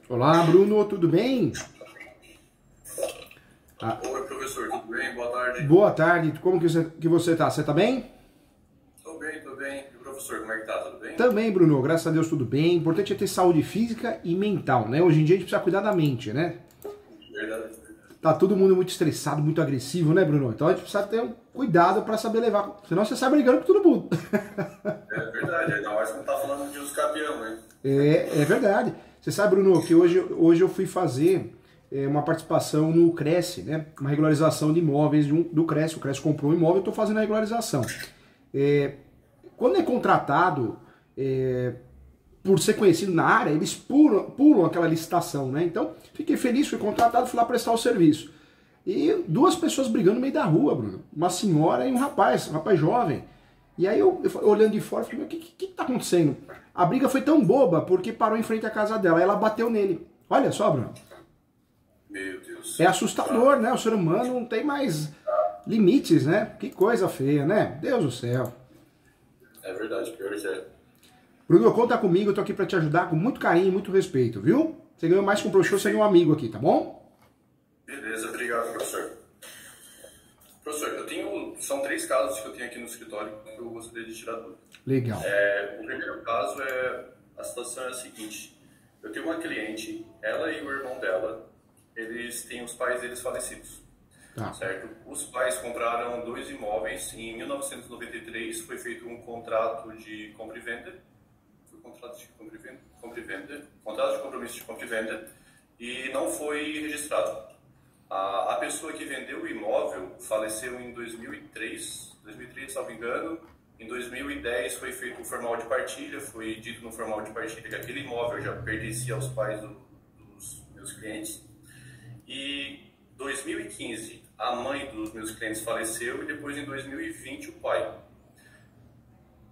Olá, Bruno, tudo bem? Oi, professor, tudo bem? Boa tarde. Boa tarde, como que você tá? Você tá bem? Tô bem, tô bem. E o professor, como é que tá? Tudo bem? Também, Bruno, graças a Deus tudo bem. O importante é ter saúde física e mental, né? Hoje em dia a gente precisa cuidar da mente, né? Verdade. Tá todo mundo muito estressado, muito agressivo, né, Bruno? Então a gente precisa ter um cuidado pra saber levar, senão você sai brigando com todo mundo. É verdade, ainda mais que não tá falando de uns campeão, né? É verdade. Você sabe, Bruno, que hoje eu fui fazer uma participação no Cresce, né? Uma regularização de imóveis do Cresce. O Cresce comprou um imóvel, eu estou fazendo a regularização. Quando é contratado, por ser conhecido na área, eles pulam aquela licitação, né? Então, fiquei feliz, fui contratado, fui lá prestar o serviço. E duas pessoas brigando no meio da rua, Bruno. Uma senhora e um rapaz jovem. E aí eu olhando de fora, falei, o que tá acontecendo? A briga foi tão boba porque parou em frente à casa dela, aí ela bateu nele. Olha só, Bruno. Meu Deus. É assustador, né? O ser humano não tem mais limites, né? Que coisa feia, né? Deus do céu. É verdade, pior que é. Bruno, conta comigo, eu tô aqui pra te ajudar com muito carinho e muito respeito, viu? Você ganhou mais que um professor, você ganhou um amigo aqui, tá bom? Beleza, obrigado, professor. Professor, são 3 casos que eu tenho aqui no escritório que eu gostaria de tirar dúvida. Legal. O primeiro caso a situação é a seguinte. Eu tenho uma cliente, ela e o irmão dela, eles têm os pais deles falecidos. Tá. Certo? Os pais compraram 2 imóveis. Em 1993 foi feito um contrato de compra e venda. Foi contrato de compra e venda? Compra e venda. Contrato de compromisso de compra e venda. E não foi registrado. A pessoa que vendeu o imóvel faleceu em 2003, salvo engano. Em 2010 foi feito um formal de partilha, foi dito no formal de partilha que aquele imóvel já pertencia aos pais dos meus clientes. E em 2015 a mãe dos meus clientes faleceu e depois em 2020 o pai.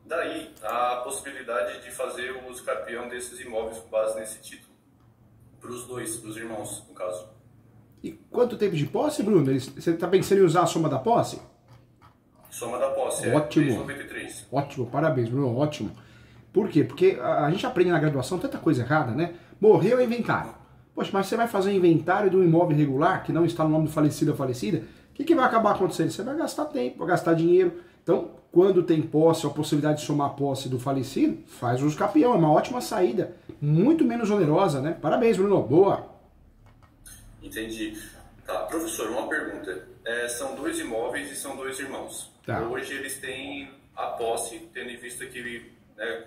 Daí a possibilidade de fazer o uso capião desses imóveis com base nesse título. Para os dos irmãos, no caso. E quanto tempo de posse, Bruno? Você tá pensando em usar a soma da posse? Soma da posse, Ótimo. 393. Ótimo, parabéns, Bruno, ótimo. Por quê? Porque a gente aprende na graduação tanta coisa errada, né? Morreu é inventário. Poxa, mas você vai fazer um inventário de um imóvel irregular que não está no nome do falecido ou falecida, o que vai acabar acontecendo? Você vai gastar tempo, vai gastar dinheiro. Então, quando tem posse, ou a possibilidade de somar a posse do falecido, faz uso capião, é uma ótima saída, muito menos onerosa, né? Parabéns, Bruno, boa. Entendi. Tá, professor, uma pergunta. São 2 imóveis e são 2 irmãos. Tá. Hoje eles têm a posse, tendo em vista que,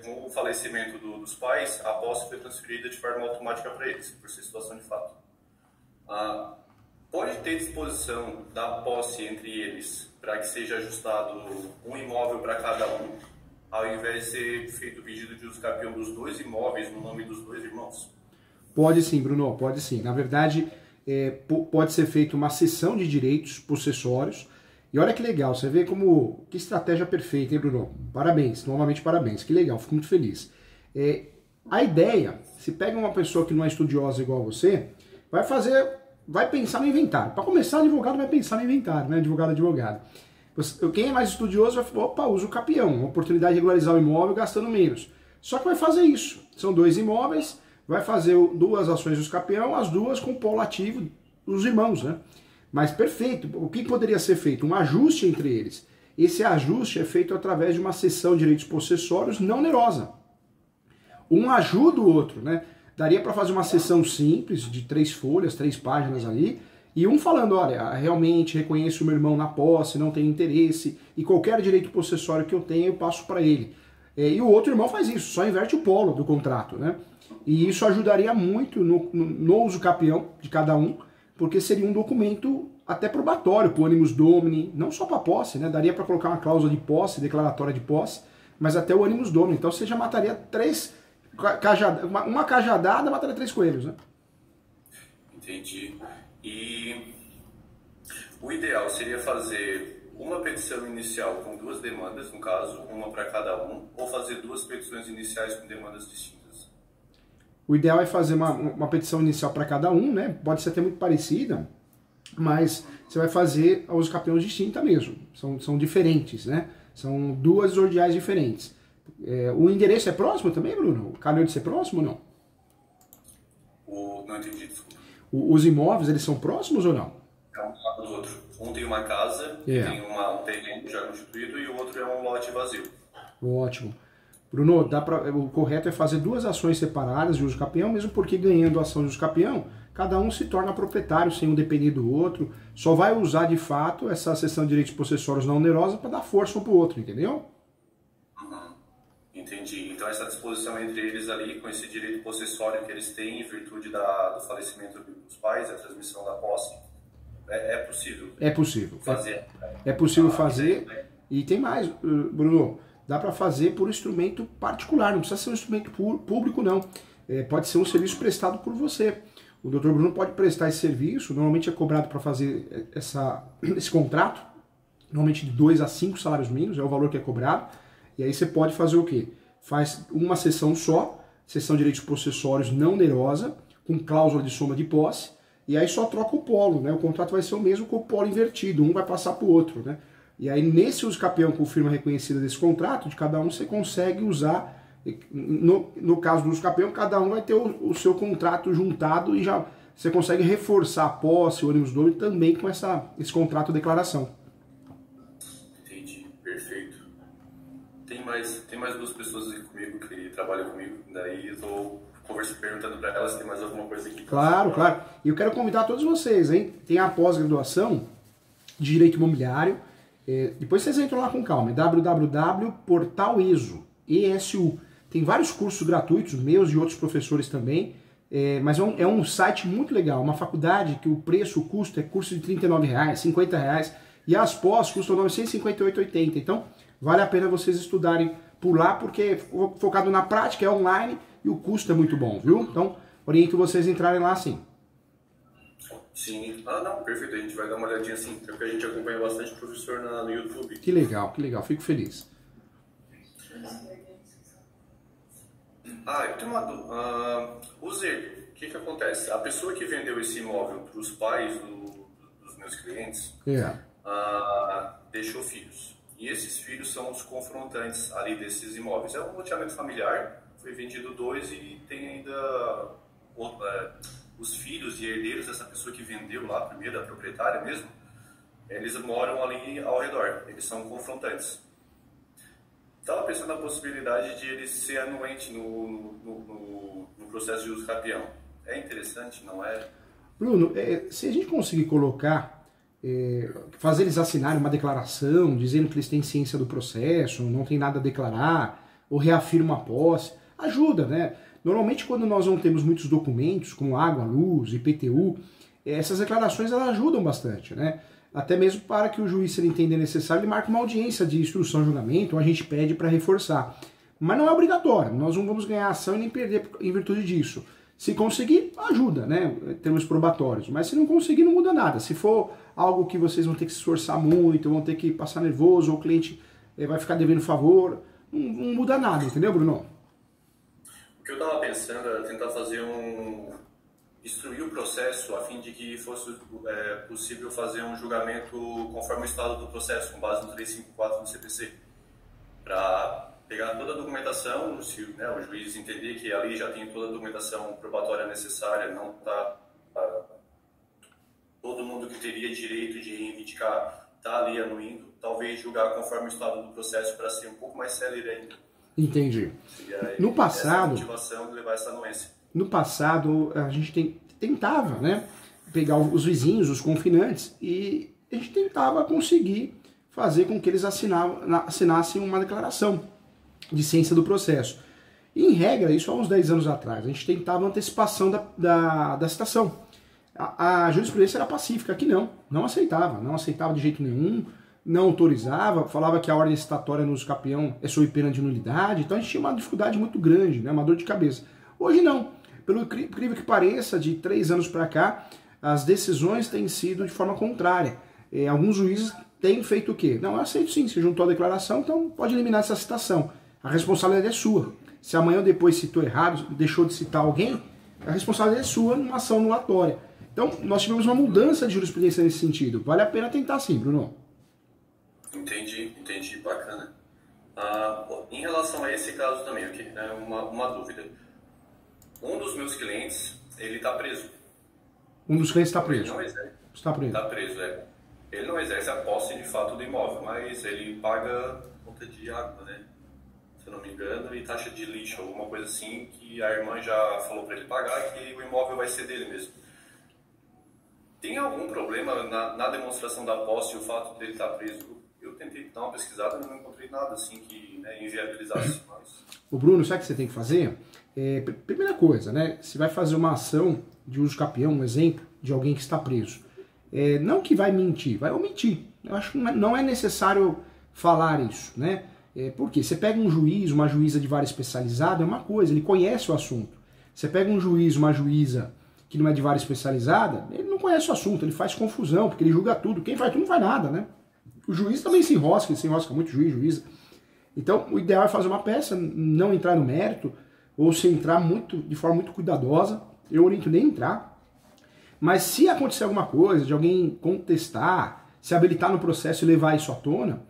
com o falecimento dos pais, a posse foi transferida de forma automática para eles, por ser situação de fato. Pode ter disposição da posse entre eles para que seja ajustado um imóvel para cada um, ao invés de ser feito o pedido de uso capião dos 2 imóveis no nome dos 2 irmãos? Pode sim, Bruno, pode sim. Na verdade, pode ser feita uma cessão de direitos possessórios. E olha que legal, você vê que estratégia perfeita, hein, Bruno? Parabéns, novamente parabéns, que legal, fico muito feliz. A ideia, se pega uma pessoa que não é estudiosa igual você, vai pensar no inventário. Para começar, o advogado vai pensar no inventário, né? Advogado. Quem é mais estudioso vai falar, opa, usa o capião, uma oportunidade de regularizar o imóvel gastando menos. Só que vai fazer isso. São 2 imóveis, vai fazer 2 ações dos capião, as 2 com o polo ativo dos irmãos, né? Mas perfeito. O que poderia ser feito? Um ajuste entre eles. Esse ajuste é feito através de uma cessão de direitos possessórios não onerosa. Um ajuda o outro, né? Daria para fazer uma cessão simples, de 3 folhas, 3 páginas ali, e um falando, olha, realmente reconheço o meu irmão na posse, não tenho interesse, e qualquer direito possessório que eu tenha, eu passo para ele. E o outro irmão faz isso, só inverte o polo do contrato, né? E isso ajudaria muito no uso capião de cada um, porque seria um documento até probatório para o animus domini, não só para posse, né? Daria para colocar uma cláusula de posse, declaratória de posse, mas até o animus domini. Então você já mataria 3 uma cajadada, mataria 3 coelhos, né? Entendi. E o ideal seria fazer uma petição inicial com 2 demandas, no caso, uma para cada um, ou fazer 2 petições iniciais com demandas distintas? O ideal é fazer uma petição inicial para cada um, né? Pode ser até muito parecida, mas você vai fazer os capiões distintas mesmo. São diferentes, né? São 2 ordiais diferentes. O endereço é próximo também, Bruno? Cabe de ser próximo ou não? Não entendi, desculpa. Os imóveis, eles são próximos ou não? É um do lado do outro. Um tem uma casa, tem um terreno já constituído, e o outro é um lote vazio. Ótimo. Bruno, o correto é fazer duas ações separadas de uso capião, mesmo porque ganhando a ação de uso capião, cada um se torna proprietário sem um depender do outro. Só vai usar de fato essa cessão de direitos possessórios não onerosa para dar força um para o outro, entendeu? Entendi. Então essa disposição entre eles ali, com esse direito possessório que eles têm em virtude do falecimento dos pais, a transmissão da posse, é possível? É possível. Fazer. É possível fazer. E tem mais, Bruno. Dá para fazer por instrumento particular, não precisa ser um instrumento público, não. Pode ser um serviço prestado por você. O Dr. Bruno pode prestar esse serviço, normalmente é cobrado para fazer esse contrato, normalmente de 2 a 5 salários mínimos, é o valor que é cobrado. E aí você pode fazer o quê? Faz uma sessão só, sessão de direitos possessórios não onerosa, com cláusula de soma de posse, e aí só troca o polo, né? O contrato vai ser o mesmo com o polo invertido, um vai passar para o outro, né? E aí, nesse uso capião com firma reconhecida desse contrato, de cada um você consegue usar, no caso do uso capião, cada um vai ter o seu contrato juntado e já você consegue reforçar a posse, o ônibus dono também com esse contrato de declaração. Entendi, perfeito. Tem mais duas pessoas aqui comigo que trabalham comigo, daí eu estou perguntando para elas se tem mais alguma coisa aqui. Claro. E eu quero convidar todos vocês, hein? Tem a pós-graduação de Direito Imobiliário. Depois vocês entram lá com calma, é www.portalesu, ESU. Tem vários cursos gratuitos, meus e outros professores também, mas é um site muito legal, uma faculdade que o custo é curso de R$39, R$50, e as pós custam R$ 958,80. Então, vale a pena vocês estudarem por lá, porque é focado na prática, é online, e o custo é muito bom, viu? Então, oriento vocês a entrarem lá sim. Sim. Não, perfeito. A gente vai dar uma olhadinha assim, porque a gente acompanha bastante professor no YouTube. Que legal. Fico feliz. Eu tenho uma dúvida. O Zerto, o que acontece? A pessoa que vendeu esse imóvel para os pais dos meus clientes deixou filhos. E esses filhos são os confrontantes ali desses imóveis. É um loteamento familiar, foi vendido 2 e tem ainda os filhos e herdeiros dessa pessoa que vendeu lá primeiro, a proprietária mesmo, eles moram ali ao redor, eles são confrontantes. Estava pensando na possibilidade de ele ser anuente no processo de uso capião. É interessante, não é? Bruno, se a gente conseguir colocar, fazer eles assinarem uma declaração, dizendo que eles têm ciência do processo, não tem nada a declarar, ou reafirma a posse, ajuda, né? Normalmente, quando nós não temos muitos documentos, como água, luz, IPTU, essas declarações elas ajudam bastante, né? Até mesmo para que o juiz, se ele entender necessário, ele marque uma audiência de instrução, julgamento, ou a gente pede para reforçar. Mas não é obrigatório, nós não vamos ganhar ação e nem perder em virtude disso. Se conseguir, ajuda, né? Termos probatórios. Mas se não conseguir, não muda nada. Se for algo que vocês vão ter que se esforçar muito, vão ter que passar nervoso, ou o cliente vai ficar devendo favor, não muda nada, entendeu, Bruno? O que eu estava pensando era tentar fazer instruir o processo a fim de que fosse possível fazer um julgamento conforme o estado do processo, com base no 354 do CPC, para pegar toda a documentação, se o juiz entender que ali já tem toda a documentação probatória necessária, não está todo mundo que teria direito de reivindicar está ali anuindo, talvez julgar conforme o estado do processo para ser um pouco mais célere ainda. Entendi. No passado, essa motivação de levar essa anuência. No passado, a gente tentava, né, pegar os vizinhos, os confinantes, e a gente tentava conseguir fazer com que eles assinassem uma declaração de ciência do processo. E, em regra, isso há uns 10 anos atrás, a gente tentava antecipação da citação. A jurisprudência era pacífica, aqui não aceitava de jeito nenhum, não autorizava, falava que a ordem citatória no uso capião é sob pena de nulidade, então a gente tinha uma dificuldade muito grande, né, uma dor de cabeça. Hoje não, pelo incrível que pareça, de 3 anos para cá, as decisões têm sido de forma contrária. Alguns juízes têm feito o quê? Não, eu aceito sim, você juntou a declaração, então pode eliminar essa citação. A responsabilidade é sua. Se amanhã ou depois citou errado, deixou de citar alguém, a responsabilidade é sua numa ação anulatória. Então, nós tivemos uma mudança de jurisprudência nesse sentido. Vale a pena tentar sim, Bruno. Entendi, bacana. Em relação a esse caso também, uma dúvida. Um dos meus clientes Ele está preso. Um dos clientes está preso. Ele não exerce. Está preso. Está preso, é. Ele não exerce a posse de fato do imóvel, mas ele paga conta de água, né? Se eu não me engano, e taxa de lixo, alguma coisa assim, que a irmã já falou para ele pagar, que o imóvel vai ser dele mesmo. Tem algum problema na demonstração da posse e o fato dele estar preso? Eu tentei dar uma pesquisada e não encontrei nada assim que, né, inviabilizasse mais. O Bruno, sabe o que você tem que fazer? Primeira coisa, né? Você vai fazer uma ação de uso capião, um exemplo de alguém que está preso. Não que vai mentir, vai omitir. Eu acho que não é necessário falar isso, né? Porque você pega um juiz, uma juíza de vara especializada, é uma coisa, ele conhece o assunto. Você pega um juiz, uma juíza que não é de vara especializada, ele não conhece o assunto, ele faz confusão, porque ele julga tudo. Quem faz tudo não faz nada, né? O juiz também se enrosca, ele se enrosca muito, juiz, juíza. Então, o ideal é fazer uma peça, não entrar no mérito, ou se entrar de forma muito cuidadosa. Eu oriento nem entrar. Mas se acontecer alguma coisa, de alguém contestar, se habilitar no processo e levar isso à tona,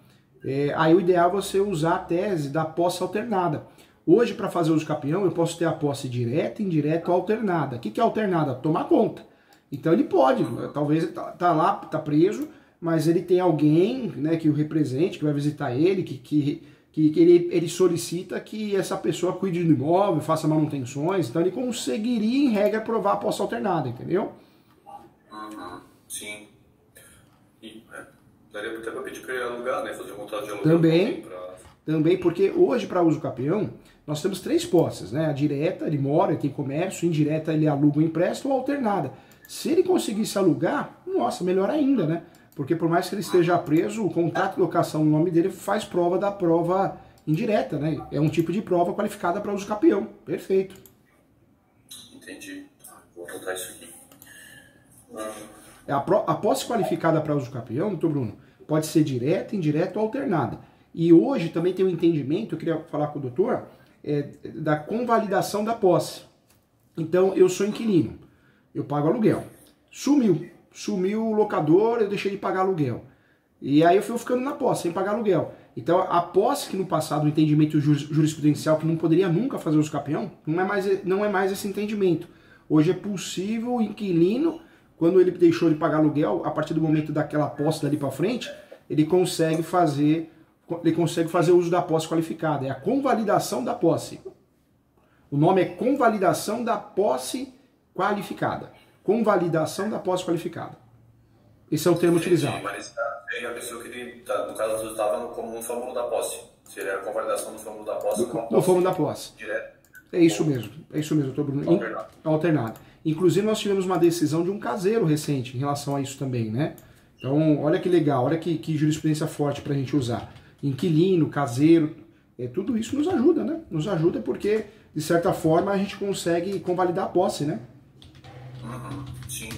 aí o ideal é você usar a tese da posse alternada. Hoje, para fazer uso capião, eu posso ter a posse direta, indireta ou alternada. O que é alternada? Tomar conta. Então ele pode, talvez tá lá, tá preso, mas ele tem alguém, né, que o represente, que vai visitar ele, que ele solicita que essa pessoa cuide do imóvel, faça manutenções, então ele conseguiria, em regra, provar a posse alternada, entendeu? Sim. E daria até para pedir para ele alugar, né, fazer um contrato de aluguel. Também, porque hoje, para uso capião, nós temos 3 posses, né? A direta, ele mora, ele tem comércio, indireta, ele aluga ou empresta, ou alternada. Se ele conseguisse alugar, nossa, melhor ainda, né? Porque por mais que ele esteja preso, o contrato de locação no nome dele faz prova da prova indireta, né? É um tipo de prova qualificada para uso capião. Perfeito. Entendi. Vou anotar isso aqui. A posse qualificada para uso capião, doutor Bruno, pode ser direta, indireta ou alternada. E hoje também tem um entendimento, eu queria falar com o doutor, da convalidação da posse. Então, eu sou inquilino, eu pago aluguel. Sumiu o locador, eu deixei de pagar aluguel. E aí eu fui ficando na posse, sem pagar aluguel. Então, a posse que no passado, o entendimento jurisprudencial, que não poderia nunca fazer uso capião, não é mais esse entendimento. Hoje é possível o inquilino, quando ele deixou de pagar aluguel, a partir do momento daquela posse dali para frente, ele consegue fazer uso da posse qualificada. É a convalidação da posse. O nome é convalidação da posse qualificada. Convalidação da posse qualificada. Esse é o termo utilizado. Mas a pessoa que ele, no caso, estava como um fórmula da posse. Seria a convalidação do fórmula da posse. No fórmula da posse. Direto. É isso mesmo, doutor Bruno. Alternado. Inclusive, nós tivemos uma decisão de um caseiro recente em relação a isso também, né? Então, olha que legal, olha que jurisprudência forte para a gente usar. Inquilino, caseiro, tudo isso nos ajuda, né? Nos ajuda porque, de certa forma, a gente consegue convalidar a posse, né? Sim.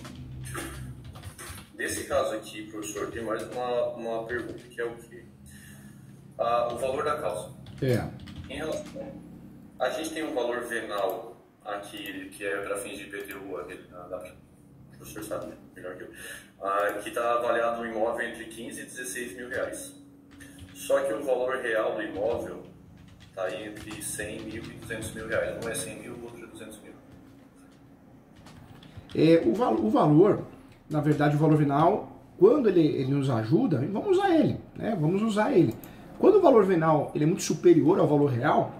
Nesse caso aqui, professor, tem mais uma pergunta, que é o quê? O valor da causa. Em relação... A gente tem um valor venal aqui, que é para fins de IPTU, o professor sabe melhor que eu, que está avaliado no imóvel entre 15 e 16 mil reais. Só que o valor real do imóvel está entre 100 mil e 200 mil reais. Um é 100 mil, o outro é 200 mil. O valor, na verdade, o valor venal, quando ele nos ajuda, vamos usar ele, né? Vamos usar ele. Quando o valor venal ele é muito superior ao valor real,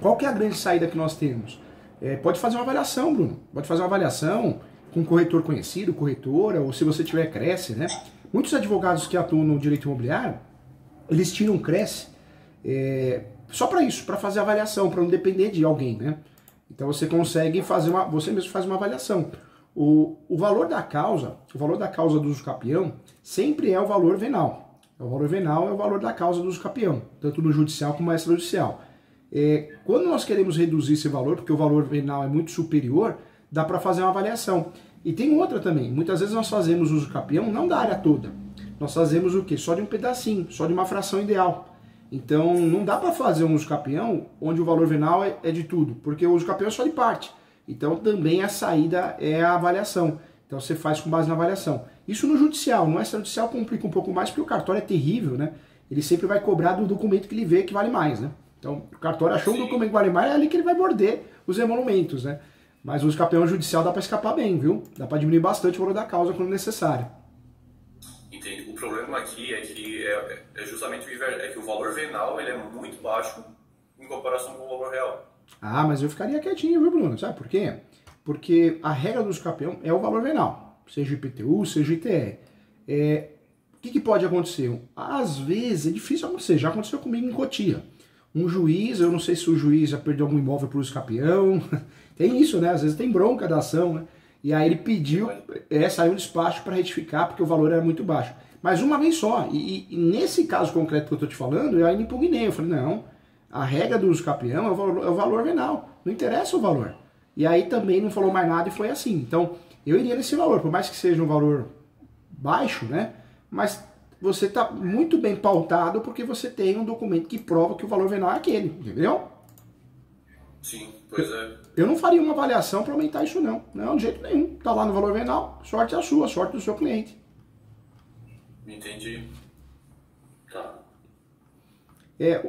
qual que é a grande saída que nós temos? Pode fazer uma avaliação, Bruno. Pode fazer uma avaliação com um corretor conhecido, corretora, ou se você tiver Cresce, né? Muitos advogados que atuam no direito imobiliário, eles tiram Cresce só para isso, para fazer avaliação, para não depender de alguém, né? Então você consegue fazer você mesmo faz uma avaliação. O valor da causa do uso capião sempre é o valor venal. O valor venal é o valor da causa do uso capião, tanto no judicial como no extrajudicial. Quando nós queremos reduzir esse valor, porque o valor venal é muito superior, dá para fazer uma avaliação. E tem outra também, muitas vezes nós fazemos uso capião não da área toda. Nós fazemos o quê? Só de um pedacinho, só de uma fração ideal. Então não dá para fazer um uso capião onde o valor venal é de tudo, porque o uso capião é só de parte. Então também a saída é a avaliação. Então você faz com base na avaliação. Isso no judicial, no extrajudicial complica um pouco mais, porque o cartório é terrível, né? Ele sempre vai cobrar do documento que ele vê que vale mais, né? Então o cartório achou um documento que vale mais, é ali que ele vai morder os emolumentos, né? Mas o campeão judicial dá para escapar bem, viu? Dá para diminuir bastante o valor da causa quando necessário. Entendi. O problema aqui é que é justamente que o valor venal ele é muito baixo em comparação com o valor real. Ah, mas eu ficaria quietinho, viu, Bruno? Sabe por quê? Porque a regra do campeão é o valor venal, seja IPTU, seja ITR. O que pode acontecer? Às vezes é difícil acontecer, já aconteceu comigo em Cotia. Um juiz, eu não sei se o juiz já perdeu algum imóvel por uso campeão, tem isso, né? Às vezes tem bronca da ação, né? E aí ele pediu, saiu um despacho para retificar porque o valor era muito baixo. Mas uma vez só, e nesse caso concreto que eu estou te falando, eu ainda impugnei, eu falei, não, a regra do uso campeão é o valor venal, não interessa o valor. E aí também não falou mais nada e foi assim. Então, eu iria nesse valor, por mais que seja um valor baixo, né? Mas você está muito bem pautado porque você tem um documento que prova que o valor venal é aquele, entendeu? Sim, pois é. Eu não faria uma avaliação para aumentar isso não. Não, de jeito nenhum. Está lá no valor venal, sorte é a sua, sorte do seu cliente. Entendi. Tá.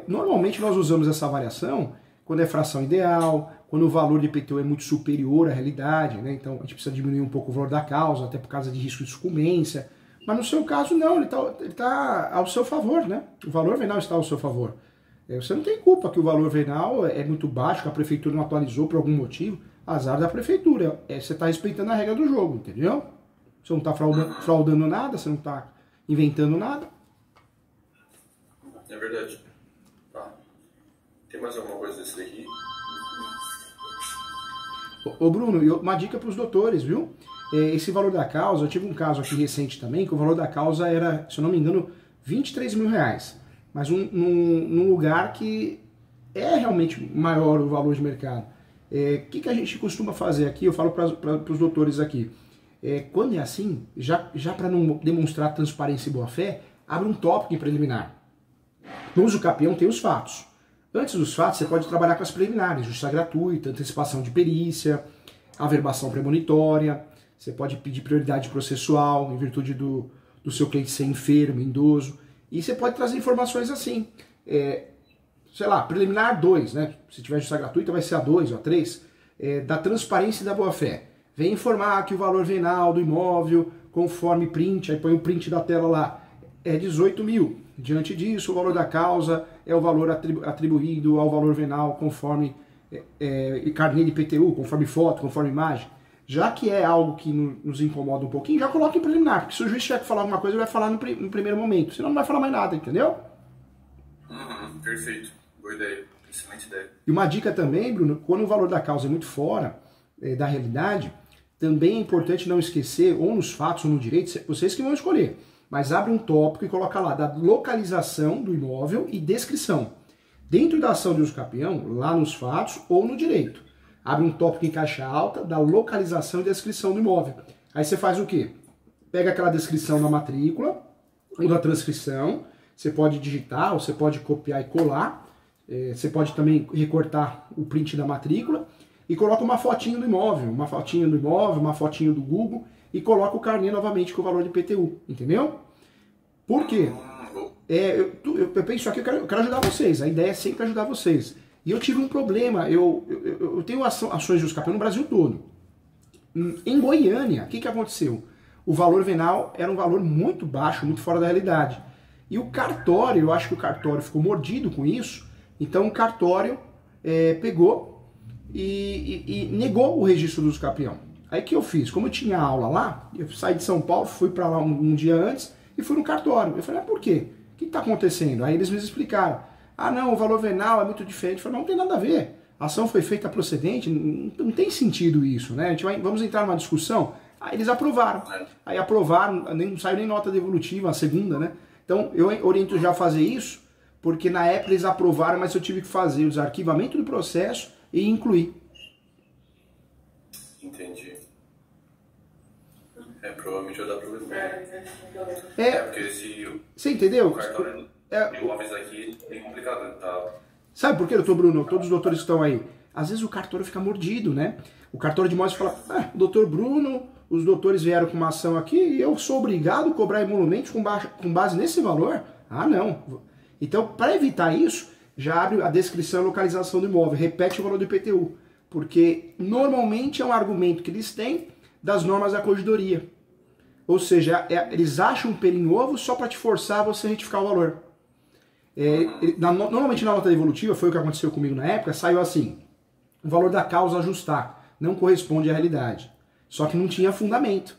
Normalmente nós usamos essa avaliação quando é fração ideal, quando o valor de IPTU é muito superior à realidade, né? Então a gente precisa diminuir um pouco o valor da causa, até por causa de risco de sucumbência. Mas no seu caso não, ele tá ao seu favor, né? O valor venal está ao seu favor. Você não tem culpa que o valor venal é muito baixo, que a prefeitura não atualizou por algum motivo. Azar da prefeitura. Você está respeitando a regra do jogo, entendeu? Você não está fraudando nada, você não está inventando nada. É verdade. Tá. Tem mais alguma coisa desse daqui? Ô Bruno, uma dica para os doutores, viu? Esse valor da causa, eu tive um caso aqui recente também, que o valor da causa era, se eu não me engano, 23 mil reais. Mas num lugar que é realmente maior o valor de mercado. O que a gente costuma fazer aqui? Eu falo para os doutores aqui. Quando é assim, já para não demonstrar transparência e boa-fé, abre um tópico preliminar. No uso campeão tem os fatos. Antes dos fatos, você pode trabalhar com as preliminares, justiça gratuita, antecipação de perícia, averbação premonitória, você pode pedir prioridade processual em virtude do seu cliente ser enfermo, idoso, e você pode trazer informações assim, sei lá, preliminar 2, né? Se tiver justiça gratuita vai ser a 2 ou a 3, da transparência e da boa-fé. Vem informar que o valor venal do imóvel, conforme print, aí põe o print da tela lá, é 18 mil. Diante disso, o valor da causa é o valor atribuído ao valor venal conforme carnê de IPTU, conforme foto, conforme imagem. Já que é algo que nos incomoda um pouquinho, já coloca em preliminar, porque se o juiz tiver que falar alguma coisa, ele vai falar no primeiro momento, senão não vai falar mais nada, entendeu? Perfeito. Boa ideia. Excelente ideia. E uma dica também, Bruno, quando o valor da causa é muito fora da realidade, também é importante não esquecer, ou nos fatos ou no direito, vocês que vão escolher, mas abre um tópico e coloca lá da localização do imóvel e descrição. Dentro da ação de uso campeão, lá nos fatos ou no direito. Abre um tópico em caixa alta da localização e descrição do imóvel. Aí você faz o quê? Pega aquela descrição da matrícula ou da transcrição, você pode digitar, ou você pode copiar e colar, você pode também recortar o print da matrícula e coloca uma fotinho do imóvel, uma fotinho do Google, e coloca o carnê novamente com o valor de IPTU, entendeu? Por quê? Eu penso aqui, eu quero ajudar vocês, a ideia é sempre ajudar vocês. E eu tive um problema, eu tenho ações de uso campeão no Brasil todo. Em Goiânia, o que aconteceu? O valor venal era um valor muito baixo, muito fora da realidade. E o cartório, eu acho que o cartório ficou mordido com isso, então o cartório pegou e negou o registro do uso campeão. Aí o que eu fiz? Como eu tinha aula lá, eu saí de São Paulo, fui para lá um dia antes e fui no cartório. Eu falei, por quê? O que está acontecendo? Aí eles me explicaram. Ah, não, o valor venal é muito diferente. Eu falei, não tem nada a ver. A ação foi feita procedente, não tem sentido isso, né? Vamos entrar numa discussão. Aí eles aprovaram. Aí aprovaram, não saiu nem nota devolutiva, a segunda, né? Então eu oriento já a fazer isso, porque na época eles aprovaram, mas eu tive que fazer o desarquivamento do processo e incluir. Entendi. Provavelmente vai dar problema. Porque se você entendeu? O cartório de imóveis aqui é complicado, tá? Sabe por quê, doutor Bruno? Todos os doutores que estão aí. Às vezes o cartório fica mordido, né? O cartório de imóveis fala, doutor Bruno, os doutores vieram com uma ação aqui e eu sou obrigado a cobrar emolumentos com base nesse valor? Ah, não. Então, para evitar isso, já abre a descrição e localização do imóvel, repete o valor do IPTU. Porque normalmente é um argumento que eles têm das normas da corregedoria. Ou seja, eles acham um pelo em ovo só para te forçar a você retificar o valor. Normalmente na nota devolutiva, foi o que aconteceu comigo na época, saiu assim: o valor da causa ajustar não corresponde à realidade. Só que não tinha fundamento.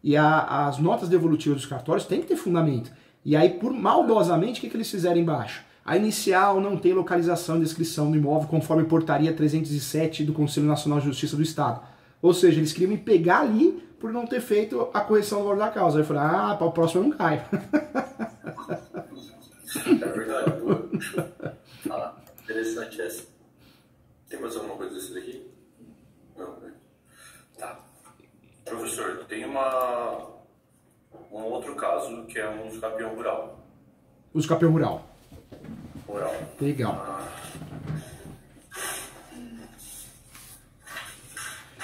E as notas devolutivas dos cartórios têm que ter fundamento. E aí, por maldosamente, o que eles fizeram embaixo? A inicial não tem localização e descrição do imóvel conforme portaria 307 do Conselho Nacional de Justiça do Estado. Ou seja, eles queriam me pegar ali por não ter feito a correção do valor da causa. Aí eu falei, para o próximo eu não caio. É verdade. Interessante essa. Tem mais alguma coisa desse daqui? Não, né? Tá. Professor, tem um outro caso que é um uso capião rural. Uso capião rural. Rural. Legal.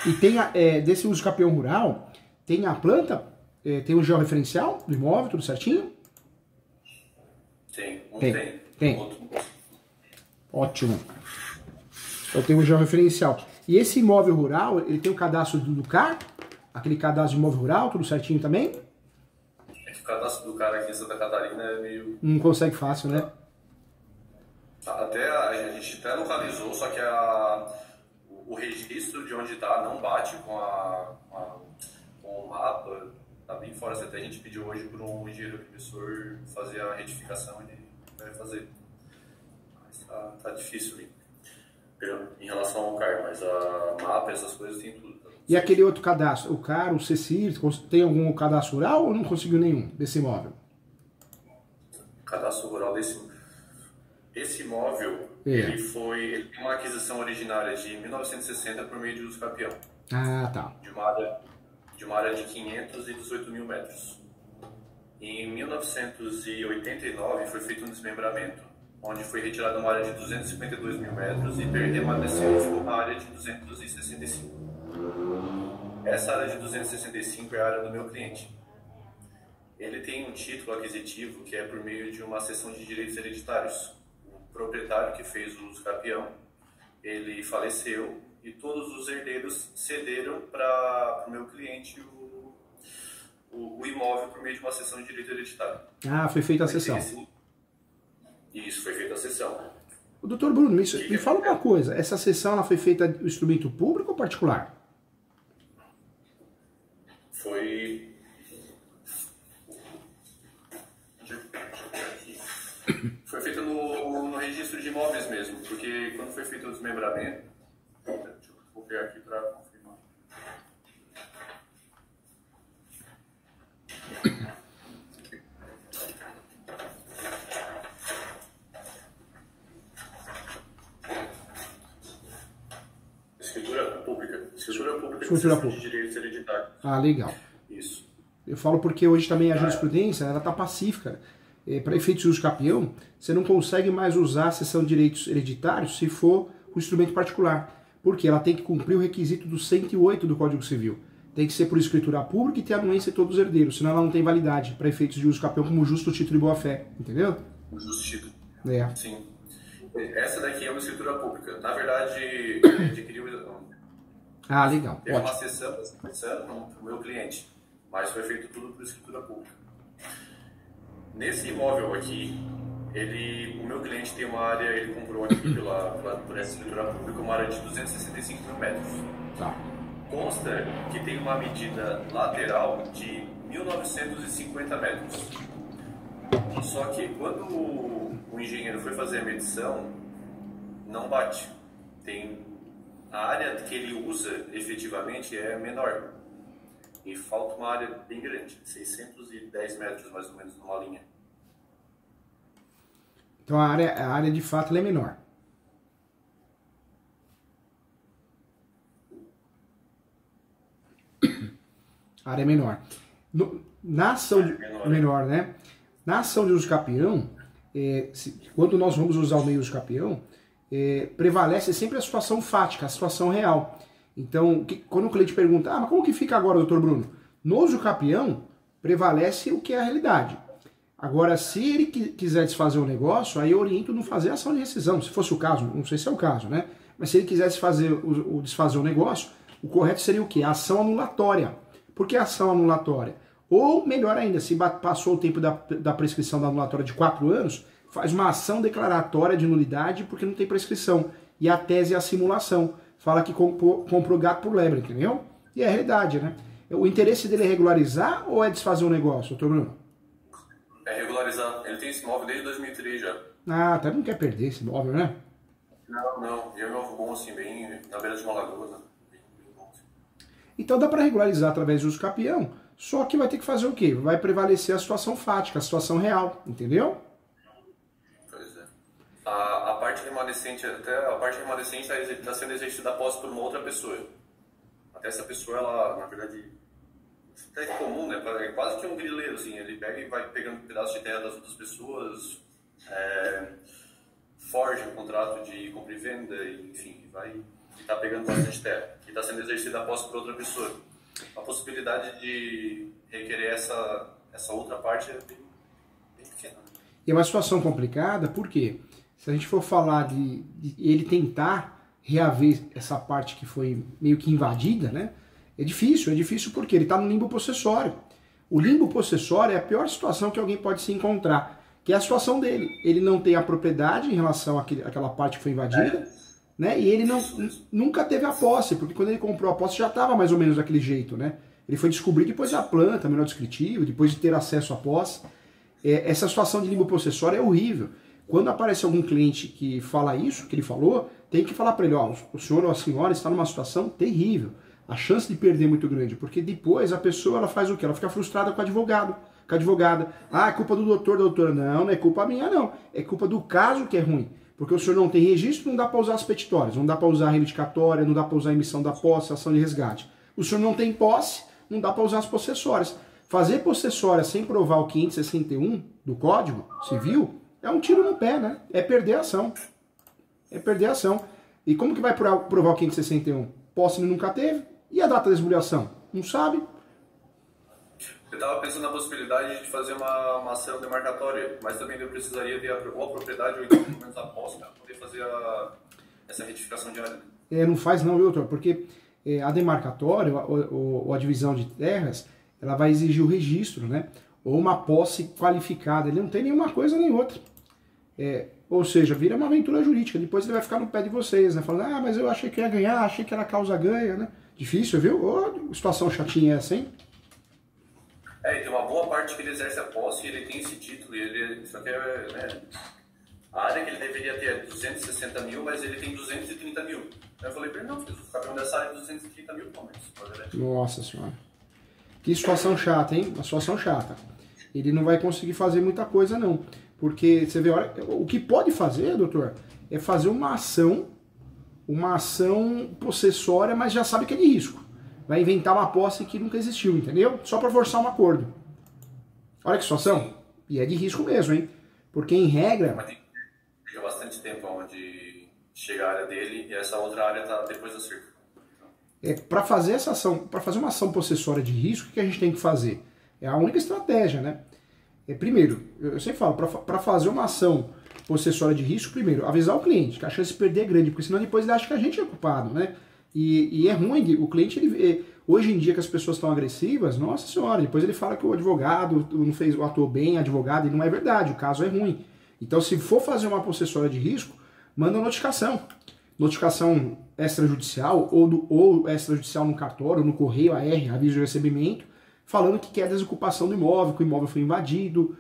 E tem desse uso capião rural, tem a planta, tem o georreferencial do imóvel, tudo certinho? Tem. Tem. Outro. Ótimo. Eu tenho o georreferencial. E esse imóvel rural, ele tem o cadastro do CAR? Aquele cadastro de imóvel rural, tudo certinho também? É que o cadastro do cara aqui em Santa Catarina é meio... Não consegue fácil, né? Até a gente até localizou, só que o registro de onde está não bate com o mapa, tá bem fora. Até a gente pediu hoje para um engenheiro agressor fazer a retificação, ele vai fazer. Mas tá difícil ali. Em relação ao CAR, mas a mapa, essas coisas tem tudo. Tá? E aquele outro cadastro, o CAR, o CECIR, tem algum cadastro rural ou não conseguiu nenhum desse imóvel? Cadastro rural esse imóvel, ele tem uma aquisição originária de 1960 por meio de uso capião. Ah, tá. De uma área de 518 mil metros. Em 1989 foi feito um desmembramento, onde foi retirada uma área de 252 mil metros e permaneceu uma área de 265. Essa área de 265 é a área do meu cliente. Ele tem um título aquisitivo que é por meio de uma cessão de direitos hereditários. O proprietário que fez o uso capião, ele faleceu e todos os herdeiros cederam para o meu cliente o imóvel por meio de uma cessão de direito hereditário. Ah, foi feita a cessão. Isso, foi feita a cessão. O doutor Bruno, me fala uma coisa, essa cessão ela foi feita do instrumento público ou particular? Foi feita no registro de imóveis mesmo, porque quando foi feito o desmembramento, vou pegar aqui para confirmar. Escritura pública. De direitos hereditários. Ah, legal. Isso. Eu falo porque hoje também a jurisprudência, ela está pacífica. Para efeitos de uso capião, você não consegue mais usar a cessão de direitos hereditários se for um instrumento particular. Porque ela tem que cumprir o requisito do 108 do Código Civil. Tem que ser por escritura pública e ter anuência de todos os herdeiros, senão ela não tem validade para efeitos de uso capião como justo título e boa-fé. Entendeu? O justo título. Sim. Essa daqui é uma escritura pública. Na verdade, ele adquiriu... Ah, legal. Teve uma cessão para o meu cliente, mas foi feito tudo por escritura pública. Nesse imóvel aqui, o meu cliente tem uma área, ele comprou aqui por essa escritura pública uma área de 265 mil metros. Tá. Consta que tem uma medida lateral de 1950 metros. Só que quando o engenheiro foi fazer a medição, não bate. A área que ele usa efetivamente é menor. E falta uma área bem grande, 610 metros mais ou menos numa linha. Então a área de fato ela é menor. A área é menor. Na ação de, menor, né? Na ação de uso capião, quando nós vamos usar o meio uso capião, prevalece sempre a situação fática, a situação real. Então, quando o cliente pergunta, mas como que fica agora, doutor Bruno? No uso capião, prevalece o que é a realidade. Agora, se ele quiser desfazer o negócio, aí eu oriento não fazer ação de rescisão. Se fosse o caso, não sei se é o caso, né? Mas se ele quisesse fazer desfazer o negócio, o correto seria o quê? A ação anulatória. Por que ação anulatória? Ou, melhor ainda, se passou o tempo da prescrição da anulatória de 4 anos, faz uma ação declaratória de nulidade porque não tem prescrição. E a tese é a simulação. Fala que comprou gato por lebre, entendeu? E é a realidade, né? O interesse dele é regularizar ou é desfazer o negócio, doutor Bruno? É regularizar. Ele tem esse imóvel desde 2003 já. Ah, até não quer perder esse imóvel, né? Não. E é um imóvel bom, assim, bem na beira de uma lagoa, né? Bem bom, assim. Então dá para regularizar através do uso capião, só que vai ter que fazer o quê? Vai prevalecer a situação fática, a situação real, entendeu? Pois é. A parte remanescente, até a parte remanescente está sendo exercida a posse por uma outra pessoa. Até essa pessoa, ela, na verdade, é comum, né? É quase que um grileiro, assim. Ele pega e vai pegando pedaços de terra das outras pessoas, forja um contrato de compra e venda, enfim, vai e tá pegando bastante terra. E está sendo exercida a posse por outra pessoa. A possibilidade de requerer essa outra parte é bem pequena. E é uma situação complicada, porque se a gente for falar de ele tentar reaver essa parte que foi meio que invadida, né? É difícil porque ele está no limbo possessório. O limbo possessório é a pior situação que alguém pode se encontrar, que é a situação dele. Ele não tem a propriedade em relação àquela parte que foi invadida, né? E ele nunca teve a posse, porque quando ele comprou a posse já estava mais ou menos daquele jeito, né? Ele foi descobrir depois da planta, menor descritivo, depois de ter acesso à posse. Essa situação de limbo possessório é horrível. Quando aparece algum cliente que fala isso, que ele falou, tem que falar para ele, ó, o senhor ou a senhora está numa situação terrível. A chance de perder é muito grande, porque depois a pessoa ela faz o quê? Ela fica frustrada com o advogado, com a advogada. Ah, é culpa do doutor, da doutora. Não é culpa minha, não. É culpa do caso que é ruim. Porque o senhor não tem registro, não dá para usar as petitórias, não dá para usar a reivindicatória, não dá para usar a emissão da posse, a ação de resgate. O senhor não tem posse, não dá para usar as possessórias. Fazer possessória sem provar o 561 do Código Civil é um tiro no pé, né? É perder a ação. É perder a ação. E como que vai provar o 561? Posse ele nunca teve. E a data da espoliação? Não sabe. Eu estava pensando na possibilidade de fazer uma ação demarcatória, mas também eu precisaria ter ou a propriedade ou então, pelo menos a posse para poder fazer essa retificação de área. Não faz não, viu, doutor? Porque a demarcatória ou a divisão de terras, ela vai exigir o registro, né? Ou uma posse qualificada. Ele não tem nenhuma coisa nem outra. Ou seja, vira uma aventura jurídica. Depois ele vai ficar no pé de vocês, né? Falando, mas eu achei que ia ganhar, achei que era causa ganha, né? Difícil, viu? Ô, situação chatinha essa, hein? E tem uma boa parte que ele exerce a posse, ele tem esse título, só que né, a área que ele deveria ter é 260 mil, mas ele tem 230 mil. Aí eu falei pra ele, não, filho, o capião dessa área é 230 mil, não, mas... Nossa senhora. Que situação chata, hein? Uma situação chata. Ele não vai conseguir fazer muita coisa, não. Porque, você vê, o que pode fazer, doutor, é fazer uma ação possessória, mas já sabe que é de risco. Vai inventar uma posse que nunca existiu, entendeu? Só para forçar um acordo. Olha que situação. Sim. E é de risco mesmo, hein? Porque, em regra... Mas fica bastante tempo onde chega a área dele e essa outra área está depois da cerca. Para fazer essa ação, para fazer uma ação possessória de risco, o que a gente tem que fazer? É a única estratégia, né? Primeiro, eu sempre falo, para fazer uma ação possessória de risco, primeiro, avisar o cliente, que a chance de perder é grande, porque senão depois ele acha que a gente é culpado, né? E é ruim, o cliente, hoje em dia que as pessoas estão agressivas, nossa senhora, depois ele fala que o advogado não atuou bem, advogado, e não é verdade, o caso é ruim. Então, se for fazer uma possessória de risco, manda notificação. Notificação extrajudicial, ou extrajudicial no cartório, no correio, AR, aviso de recebimento, falando que quer desocupação do imóvel, que o imóvel foi invadido,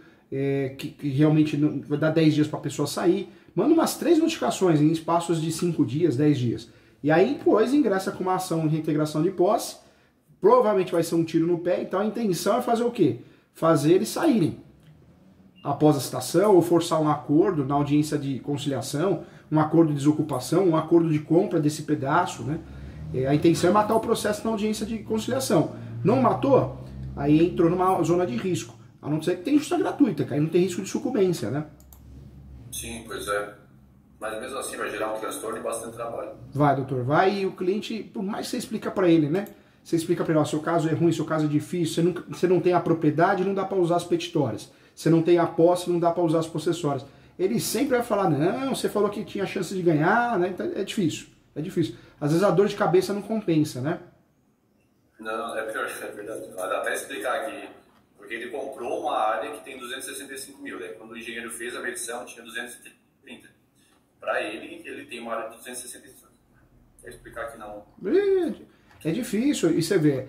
que realmente vai dar 10 dias para a pessoa sair. Manda umas 3 notificações em espaços de 5 dias, 10 dias. E aí depois ingressa com uma ação de reintegração de posse, provavelmente vai ser um tiro no pé, então a intenção é fazer o quê? Fazer eles saírem após a citação, ou forçar um acordo na audiência de conciliação, um acordo de desocupação, um acordo de compra desse pedaço, né? A intenção é matar o processo na audiência de conciliação. Não matou? Aí entrou numa zona de risco. A não ser que tem justiça gratuita, que aí não tem risco de sucumbência, né? Sim, pois é. Mas mesmo assim vai gerar um transtorno e bastante trabalho. Vai, doutor, vai, e o cliente, por mais que você explica para ele, né? Você explica para ele, ó, seu caso é ruim, seu caso é difícil, você não tem a propriedade, não dá para usar as petitórias. Você não tem a posse, não dá para usar as possessórias. Ele sempre vai falar, não, você falou que tinha chance de ganhar, né? Então é difícil. É difícil. Às vezes a dor de cabeça não compensa, né? Não, é pior, é verdade. Vou até explicar aqui. Porque ele comprou uma área que tem 265 mil. Né? Quando o engenheiro fez a medição, tinha 230. Para ele tem uma área de 265. Vou explicar aqui não. É difícil. E você vê,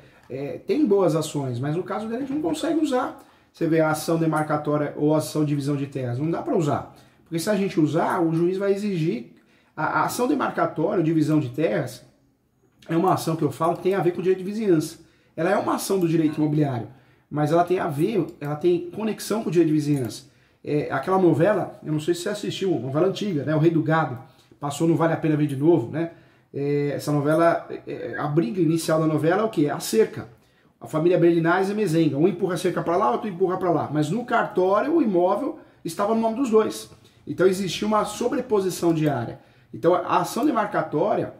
tem boas ações, mas no caso dele a gente não consegue usar. Você vê a ação demarcatória ou a ação de divisão de terras. Não dá para usar. Porque se a gente usar, o juiz vai exigir. A ação demarcatória ou divisão de terras é uma ação que eu falo que tem a ver com o direito de vizinhança. Ela é uma ação do direito imobiliário, mas ela tem a ver, ela tem conexão com o direito de vizinhança. Aquela novela, eu não sei se você assistiu, novela antiga, né? O Rei do Gado, passou no Vale a Pena Ver de Novo, né? Essa novela, a briga inicial da novela é o quê? A cerca. A família Berlinaz e Mezenga. Um empurra a cerca para lá, outro empurra para lá. Mas no cartório, o imóvel estava no nome dos dois. Então existia uma sobreposição de área. Então a ação demarcatória,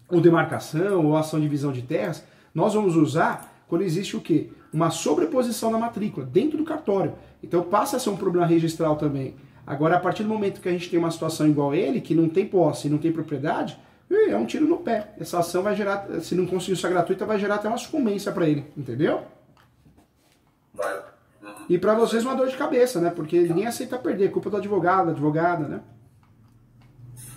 ou demarcação, ou ação de divisão de terras, nós vamos usar quando existe o quê? Uma sobreposição da matrícula dentro do cartório. Então passa a ser um problema registral também. Agora, a partir do momento que a gente tem uma situação igual a ele, que não tem posse e não tem propriedade, é um tiro no pé. Essa ação vai gerar, se não conseguir ser gratuita, vai gerar até uma sucumbência para ele, entendeu? Vai. E para vocês uma dor de cabeça, né? Porque ninguém aceita perder, culpa do advogado, da advogada, né?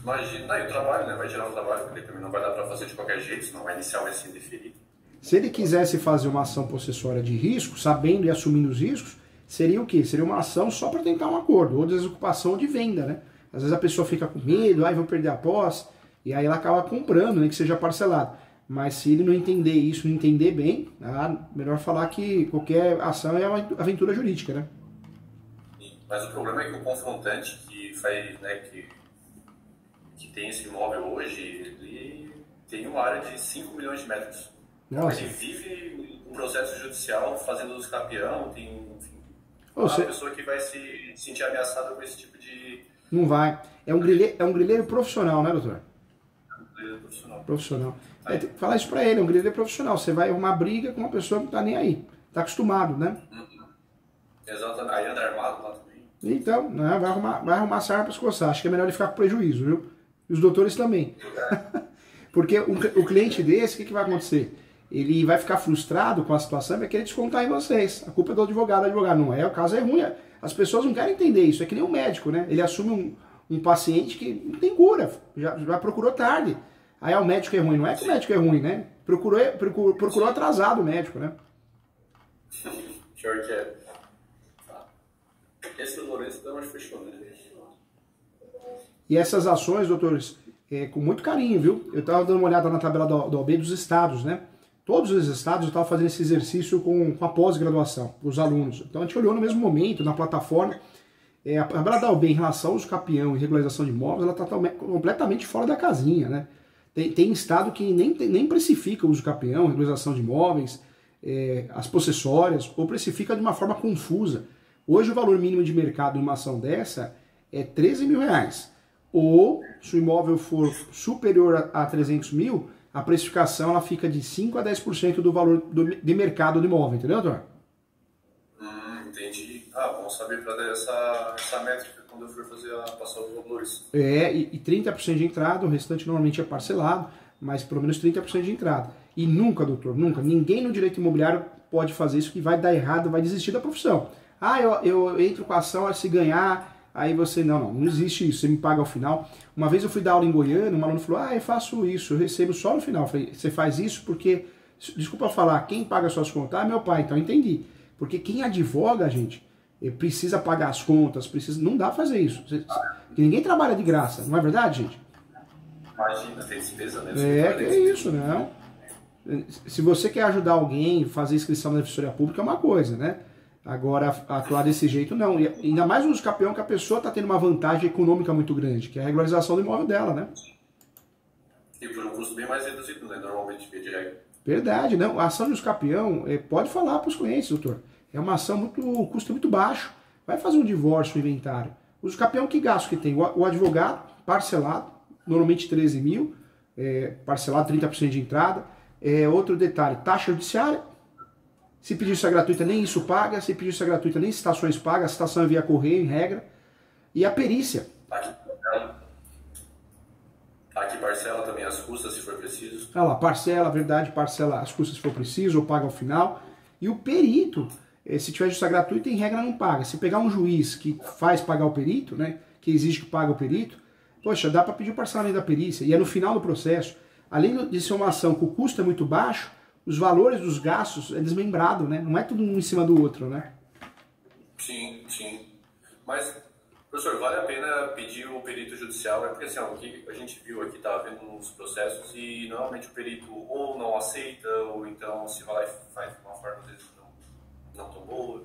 Imagina, e o trabalho, né? Vai gerar um trabalho, porque também não vai dar para fazer de qualquer jeito, senão vai iniciar vai ser indeferido. Se ele quisesse fazer uma ação possessória de risco, sabendo e assumindo os riscos, seria o quê? Seria uma ação só para tentar um acordo, ou de desocupação ou de venda, né? Às vezes a pessoa fica com medo, vou perder a posse, e aí ela acaba comprando, nem que seja parcelado. Mas se ele não entender isso, não entender bem, melhor falar que qualquer ação é uma aventura jurídica, né? Mas o problema é que o confrontante que faz, né, que tem esse imóvel hoje, ele tem uma área de 5 milhões de metros. Nossa. Ele vive um processo judicial fazendo uso capião, tem, enfim, uma pessoa que vai se sentir ameaçada com esse tipo de... Não vai. É um grileiro profissional, né, doutor? Profissional. Falar isso pra ele, é um grileiro profissional. Você vai arrumar briga com uma pessoa que não tá nem aí. Tá acostumado, né? Exatamente. Aí anda armado lá também. Então, né, vai arrumar essa arma pra se coçar. Acho que é melhor ele ficar com prejuízo, viu? E os doutores também. Porque o cliente desse, o que vai acontecer? Ele vai ficar frustrado com a situação e vai querer descontar em vocês. A culpa é do advogado. Não é, o caso é ruim. As pessoas não querem entender isso. É que nem um médico, né? Ele assume um paciente que não tem cura, já procurou tarde. Aí o médico é ruim. Não é que o médico é ruim, né? Procurou atrasado o médico, né? Pior que é. Esse do Lourenço dá umas fechou, né? E essas ações, doutores, com muito carinho, viu? Eu estava dando uma olhada na tabela da OAB dos estados, né? Todos os estados estavam fazendo esse exercício com a pós-graduação, os alunos. Então a gente olhou no mesmo momento, na plataforma. A tabela da OAB em relação ao uso capião e regularização de imóveis, ela está completamente fora da casinha, né? Tem estado que nem precifica o uso capião, regularização de imóveis, as possessórias, ou precifica de uma forma confusa. Hoje o valor mínimo de mercado em uma ação dessa é 13 mil reais. Ou, se o imóvel for superior a 300 mil, a precificação ela fica de 5% a 10% do valor de mercado do imóvel, entendeu, doutor? Entendi. Bom saber para dar essa métrica quando eu for fazer a passada dos valores. E 30% de entrada, o restante normalmente é parcelado, mas pelo menos 30% de entrada. E nunca, doutor, nunca, ninguém no direito imobiliário pode fazer isso que vai dar errado, vai desistir da profissão. Eu entro com a ação, se ganhar, aí você, não existe isso, você me paga ao final. Uma vez eu fui dar aula em Goiânia, um aluno falou, eu faço isso, eu recebo só no final. Eu falei, você faz isso porque, desculpa falar, quem paga suas contas? É meu pai, então eu entendi. Porque quem advoga, gente, precisa pagar as contas, não dá pra fazer isso. Ninguém trabalha de graça, não é verdade, gente? Imagina, tem despesa, né? Que é isso, não. Se você quer ajudar alguém, fazer inscrição na Defensoria Pública é uma coisa, né? Agora, atuar desse jeito, não. E ainda mais no uso capião que a pessoa está tendo uma vantagem econômica muito grande, que é a regularização do imóvel dela, né? E por um custo bem mais reduzido, né? Normalmente, via de regra. Verdade, não. A ação de uso capião, pode falar para os clientes, doutor. É uma ação custo muito baixo. Vai fazer um divórcio, um inventário. O uso capião, que gasto que tem? O advogado, parcelado, normalmente 13 mil, parcelado 30% de entrada. Outro detalhe, taxa judiciária. Se pedir isso é gratuita, nem isso paga. Se pedir isso é gratuita, nem citações paga. A citação é via correio, em regra. E a perícia. Aqui parcela também as custas, se for preciso. Olha lá, parcela, verdade, parcela as custas se for preciso, ou paga ao final. E o perito, se tiver justiça gratuita, em regra não paga. Se pegar um juiz que faz pagar o perito, né, que exige que pague o perito, poxa, dá para pedir o parcelamento da perícia. E é no final do processo. Além de ser uma ação que o custo é muito baixo, os valores dos gastos é desmembrado, né? Não é tudo um em cima do outro, né? Sim, sim. Mas, professor, vale a pena pedir o perito judicial, né? Porque assim, ó, o que a gente viu aqui, tá vendo nos processos, e normalmente o perito ou não aceita, ou então se vai lá e faz de uma forma, às vezes, não tão boa.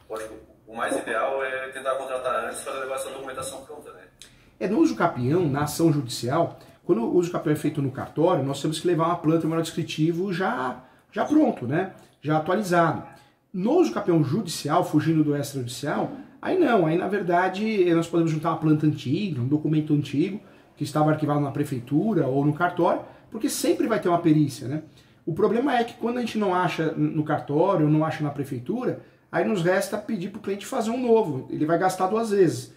Lógico, o mais ideal é tentar contratar antes para levar essa documentação pronta, né? No uso capião, na ação judicial, quando o uso capião é feito no cartório, nós temos que levar uma planta memorial descritivo já pronto, né? Já atualizado. No uso capião judicial, fugindo do extrajudicial, aí não, aí na verdade nós podemos juntar uma planta antiga, um documento antigo, que estava arquivado na prefeitura ou no cartório, porque sempre vai ter uma perícia, né? O problema é que quando a gente não acha no cartório, ou não acha na prefeitura, aí nos resta pedir para o cliente fazer um novo, ele vai gastar 2 vezes.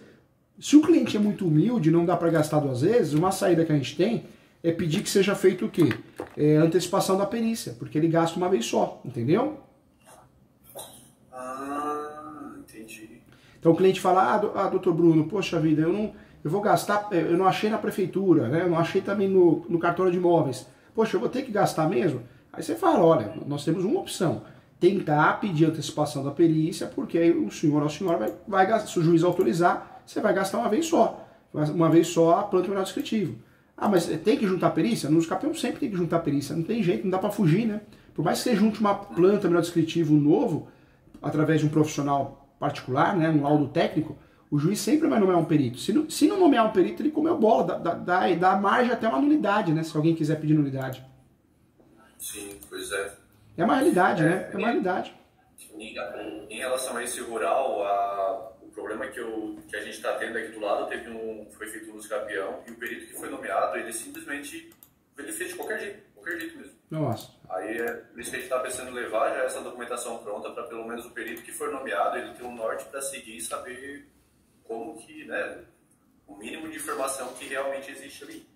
Se o cliente é muito humilde, não dá para gastar 2 vezes, uma saída que a gente tem é pedir que seja feito o quê? Antecipação da perícia, porque ele gasta uma vez só, entendeu? Entendi. Então o cliente fala, doutor Bruno, poxa vida, eu vou gastar, eu não achei na prefeitura, né? Eu não achei também no cartório de imóveis. Poxa, eu vou ter que gastar mesmo? Aí você fala, olha, nós temos uma opção, tentar pedir antecipação da perícia, porque aí o senhor ou a senhora vai gastar, se o juiz autorizar, você vai gastar uma vez só a planta memorial descritivo. Ah, mas tem que juntar a perícia? No uso capião sempre tem que juntar a perícia, não tem jeito, não dá para fugir, né? Por mais que você junte uma planta memorial descritivo novo, através de um profissional particular, né, um laudo técnico, o juiz sempre vai nomear um perito. Se não nomear um perito, ele comeu bola, dá margem até uma nulidade, né, se alguém quiser pedir nulidade. Sim, pois é. É uma realidade, né? É uma realidade. Em relação a esse rural, o problema que a gente está tendo aqui do lado, foi feito um uso capião, e o perito que foi nomeado, ele simplesmente fez de qualquer jeito mesmo. Nossa. Aí, por isso que a gente está pensando em levar já essa documentação pronta para pelo menos o perito que for nomeado, ele ter um norte para seguir e saber como que, né, o mínimo de informação que realmente existe ali.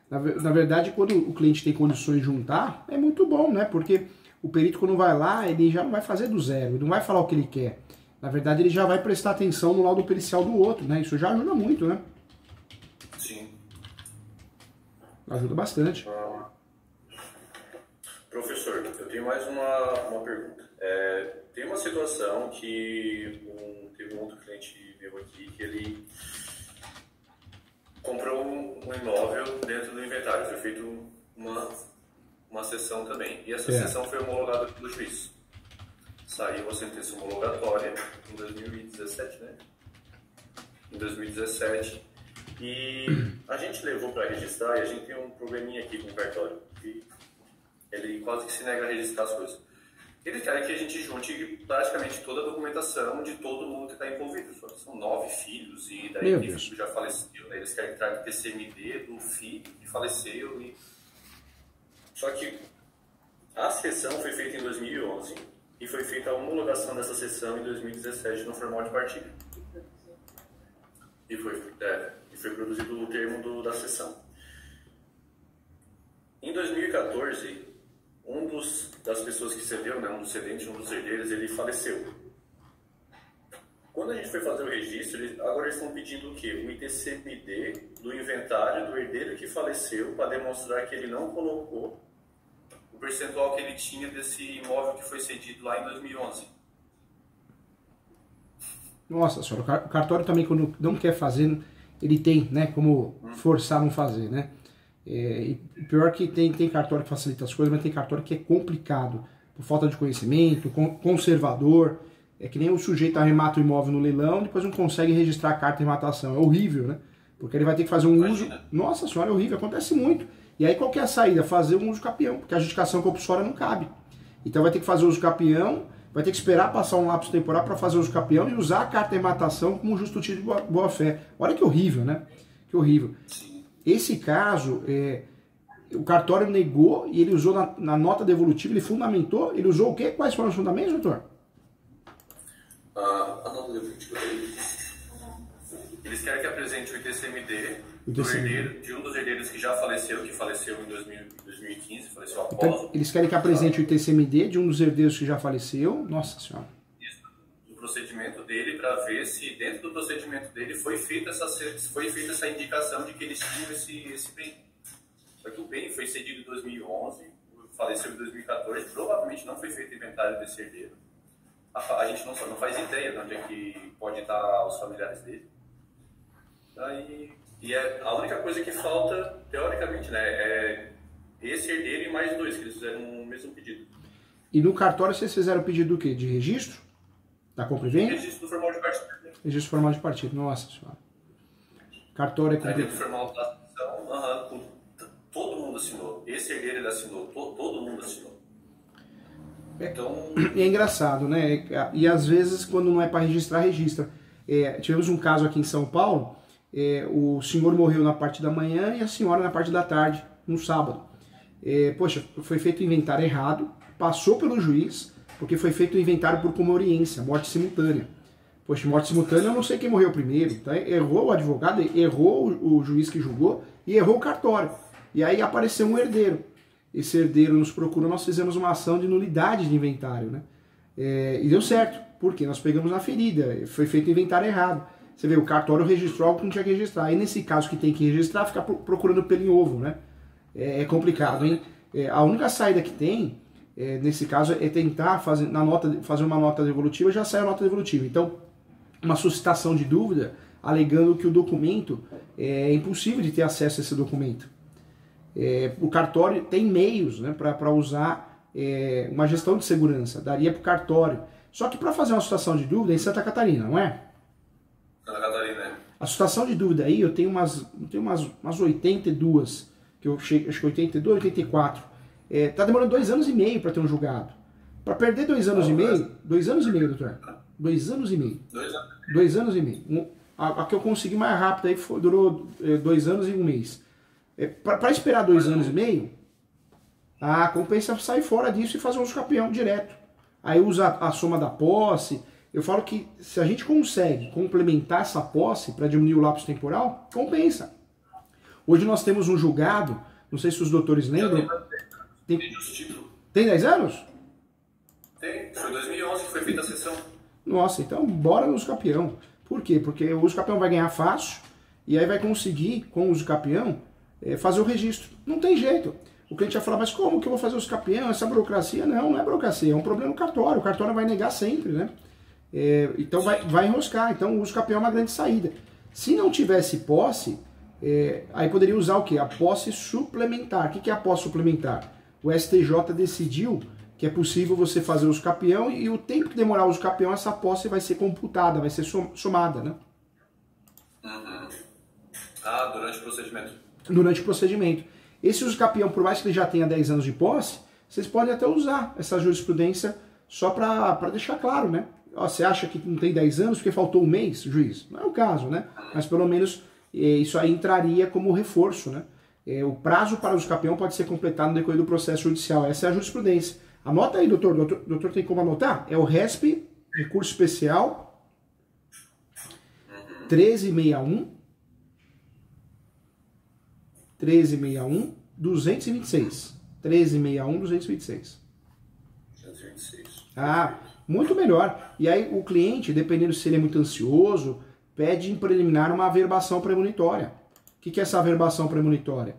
Na verdade, quando o cliente tem condições de juntar, é muito bom, né? Porque o perito, quando vai lá, ele já não vai fazer do zero, ele não vai falar o que ele quer. Na verdade, ele já vai prestar atenção no laudo pericial do outro, né? Isso já ajuda muito, né? Sim. Ajuda bastante. Professor, eu tenho mais uma pergunta. Tem uma situação que teve um outro cliente meu aqui que ele comprou um imóvel dentro do inventário. Foi feita uma sessão também. E essa sessão foi homologada pelo juiz. Saiu a sentença homologatória em 2017, né? Em 2017. E a gente levou para registrar e a gente tem um probleminha aqui com o cartório. Ele quase que se nega a registrar as coisas. Ele quer que a gente junte praticamente toda a documentação de todo mundo que está envolvido. São 9 filhos e daí o filho já faleceu. Né? Eles querem que traga o TCMD do filho que faleceu. Só que a sessão foi feita em 2011 e foi feita a homologação dessa sessão em 2017 no formal de partilha. E foi produzido o termo da sessão. Em 2014, das pessoas que cedeu, né, um dos cedentes, um dos herdeiros, ele faleceu. Quando a gente foi fazer o registro, agora eles estão pedindo o quê? O ITCMD do inventário do herdeiro que faleceu para demonstrar que ele não colocou o percentual que ele tinha desse imóvel que foi cedido lá em 2011. Nossa senhora, o cartório também, quando não quer fazer, ele tem, né, como forçar a não fazer, né? E pior que tem cartório que facilita as coisas, mas tem cartório que é complicado, por falta de conhecimento, conservador. É que nem o sujeito arremata o imóvel no leilão, depois não consegue registrar a carta de arrematação. É horrível, né? Porque ele vai ter que fazer um uso... Nossa senhora, é horrível, acontece muito. E aí qual que é a saída? Fazer um uso capião, porque a adjudicação compulsória não cabe. Então vai ter que fazer uso capião, vai ter que esperar passar um lapso temporal para fazer uso capião e usar a carta de arrematação como justo título de boa-fé. Olha que horrível, né? Que horrível. Esse caso, o cartório negou e ele usou na nota devolutiva, ele fundamentou, ele usou o quê? Quais foram os fundamentos, doutor? A nota devolutiva deles, eles querem que apresente o ITCMD de um dos herdeiros que já faleceu, que faleceu em 2015, faleceu após. Então, eles querem que apresente o ITCMD de um dos herdeiros que já faleceu. Nossa Senhora. Isso, o procedimento dele, para ver se dentro do procedimento dele foi feita essa indicação de que eles tinham esse bem. Só que o bem foi cedido em 2011, faleceu em 2014, provavelmente não foi feito inventário desse herdeiro. A gente não faz ideia de onde é que pode estar os familiares dele. A única coisa que falta, teoricamente, né, é esse herdeiro e mais dois, que eles fizeram o mesmo pedido. E no cartório vocês fizeram o pedido do quê? De registro? Da compra e venda? Registro formal de partido. Registro formal de partido, nossa Senhora. Cartório é complicado. Registro formal da ação, todo mundo assinou. Esse herdeiro ele assinou, todo mundo assinou. Então... É engraçado, né? E às vezes, quando não é para registrar, registra. Tivemos um caso aqui em São Paulo, o senhor morreu na parte da manhã e a senhora na parte da tarde, no sábado. Poxa, foi feito o inventário errado, passou pelo juiz, porque foi feito o inventário por comoriência, morte simultânea. Poxa, morte simultânea eu não sei quem morreu primeiro, tá? Errou o advogado, errou o juiz que julgou e errou o cartório. E aí apareceu um herdeiro. Esse herdeiro nos procurou, nós fizemos uma ação de nulidade de inventário, né? E deu certo, porque nós pegamos na ferida, foi feito o inventário errado. Você vê, o cartório registrou algo que não tinha que registrar. Aí nesse caso que tem que registrar, fica procurando pelo em ovo, né? É complicado, hein? A única saída que tem, nesse caso, é tentar fazer uma nota devolutiva, já sai a nota devolutiva. Então, uma suscitação de dúvida, alegando que o documento é impossível de ter acesso a esse documento. O cartório tem meios, né, para usar uma gestão de segurança, daria para o cartório. Só que para fazer uma suscitação de dúvida é em Santa Catarina, não é? Santa Catarina, né? A suscitação de dúvida aí, eu tenho umas 82, que eu cheguei, acho que 82, 84. Tá demorando 2 anos e meio para ter um julgado. Para perder 2 anos e meio, 2 anos e meio, doutor. 2 anos e meio. 2 anos e meio. A que eu consegui mais rápido aí durou 2 anos e 1 mês. Para esperar 2 anos e meio, compensa sair fora disso e fazer um uso capião direto. Aí usa a soma da posse. Eu falo que se a gente consegue complementar essa posse para diminuir o lapso temporal, compensa. Hoje nós temos um julgado, não sei se os doutores lembram. Tem 10 anos? Tem, foi 2011 que foi feita a sessão. Nossa, então bora no uso capião. Por quê? Porque o uso capião vai ganhar fácil e aí vai conseguir, com o uso capião, fazer o registro. Não tem jeito. O cliente vai falar, mas como que eu vou fazer os capião? Essa burocracia? Não é burocracia, é um problema no cartório. O cartório vai negar sempre, né? Então vai enroscar. Então o uso capião é uma grande saída. Se não tivesse posse, aí poderia usar o quê? A posse suplementar. O que é a posse suplementar? O STJ decidiu que é possível você fazer o uso capião e o tempo que demorar o uso capião, essa posse vai ser computada, vai ser somada, né? Uhum. Durante o procedimento. Durante o procedimento. Esse uso capião, por mais que ele já tenha 10 anos de posse, vocês podem até usar essa jurisprudência só para deixar claro, né? Você acha que não tem 10 anos porque faltou 1 mês, juiz? Não é o caso, né? Mas pelo menos isso aí entraria como reforço, né? O prazo para o uso capião pode ser completado no decorrer do processo judicial. Essa é a jurisprudência. Anota aí, doutor. Doutor tem como anotar? É o RESP, recurso especial 1361 226. 1361 226. 226. Muito melhor. E aí o cliente, dependendo se ele é muito ansioso, pede em preliminar uma averbação premonitória. O que é essa averbação premonitória?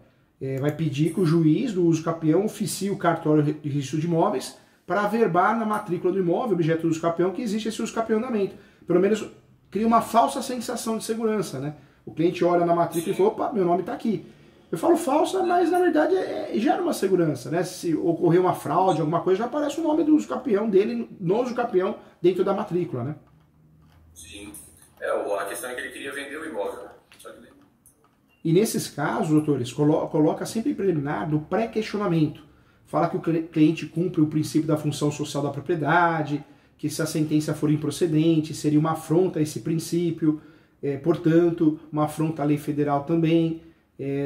Vai pedir que o juiz do uso capião oficie o cartório de registro de imóveis para averbar na matrícula do imóvel, objeto do uso capião, que existe esse uso capiãoamento. Pelo menos cria uma falsa sensação de segurança, né? O cliente olha na matrícula e fala, opa, meu nome está aqui. Eu falo falsa, mas na verdade gera uma segurança, né? Se ocorrer uma fraude, alguma coisa, já aparece o nome do uso capião dele no uso capião dentro da matrícula, né? Sim. A questão é que ele queria vender o imóvel. E nesses casos, doutores, coloca sempre em preliminar do pré-questionamento. Fala que o cliente cumpre o princípio da função social da propriedade, que se a sentença for improcedente, seria uma afronta a esse princípio, portanto, uma afronta à lei federal também,